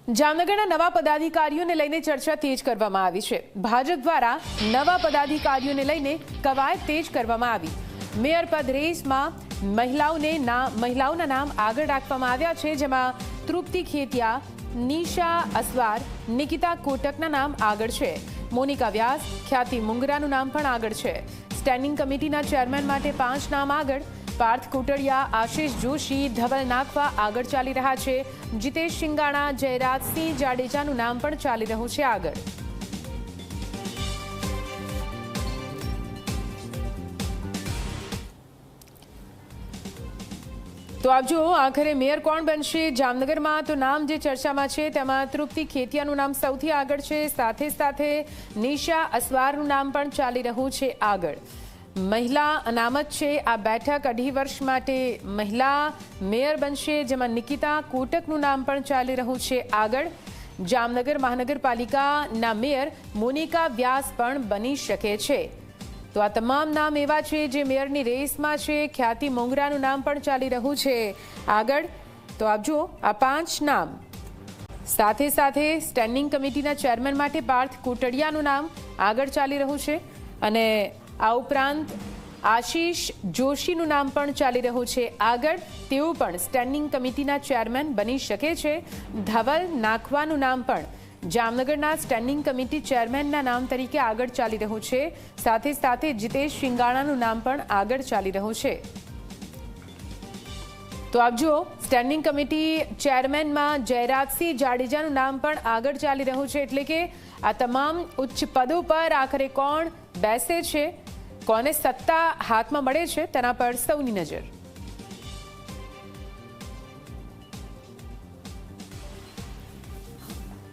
જામનગરના નવા પદાધિકારીઓને લઈને ચર્ચા તેજ કરવામાં આવી છે। ભાજપ દ્વારા નવા પદાધિકારીઓને લઈને કવાયત તેજ કરવામાં આવી। મેયર પદ રેસમાં મહિલાઓના નામ આગળ રાખવામાં આવ્યા છે, જેમાં તૃપ્તિ ખેતિયા, નિશા અસવાર, નિકિતા કોટકના નામ આગળ છે। મોનિકા વ્યાસ, ખ્યાતિ મુંગરાનું નામ પણ આગળ છે। સ્ટેન્ડિંગ કમિટીના ચેરમેન માટે 5 નામ આગળ। પાર્થ કોટડિયા, આશિષ જોશી, ધવલ નાખવા આગળ ચાલી રહ્યા છે। જીતેશ શિંગાણા, જયરાજસિંહ જાડેજાનું નામ પણ ચાલી રહ્યું છે આગળ। તો આપ જુઓ, આખરે મેયર કોણ બનશે જામનગરમાં? તો નામ જે ચર્ચામાં છે તેમાં તૃપ્તિ ખેતિયાનું નામ સૌથી આગળ છે। સાથે સાથે નિશા અસવારનું નામ પણ ચાલી રહ્યું છે આગળ। મહિલા અનામત છે। આ બેઠક 2.5 વર્ષ માટે મહિલા મેયર બનશે, જેમાં નિકિતા કોટકનું નામ પણ ચાલી રહ્યું છે આગળ। જામનગર મહાનગરપાલિકાના મેયર મોનિકા વ્યાસ પણ બની શકે છે। તો આ તમામ નામ એવા છે જે મેયરની રેસમાં છે। ખ્યાતિ મોંગરાનું નામ પણ ચાલી રહ્યું છે આગળ। તો આપ જુઓ, આ 5 નામ। સાથે સાથે સ્ટેન્ડિંગ કમિટીના ચેરમેન માટે પાર્થ કોટડિયાનું નામ આગળ ચાલી રહ્યું છે, અને આ ઉપરાંત આશિષ જોશીનું નામ પણ ચાલી રહ્યું છે આગળ। તેઓ પણ સ્ટેન્ડિંગ કમિટીના ચેરમેન બની શકે છે। ધવલ નાખવાનું નામ પણ જામનગરના સ્ટેન્ડિંગ કમિટી ચેરમેનના નામ તરીકે આગળ ચાલી રહ્યું છે। સાથે સાથે જીતેશ શિંગાણાનું નામ પણ આગળ ચાલી રહ્યું છે। તો આપ જુઓ, સ્ટેન્ડિંગ કમિટી ચેરમેનમાં જયરાજસિંહ જાડેજાનું નામ પણ આગળ ચાલી રહ્યું છે। એટલે કે આ તમામ ઉચ્ચ પદો પર આખરે કોણ બેસે છે, કોને સત્તા હાથમાં મળે છે, તેના પર સૌની નજર।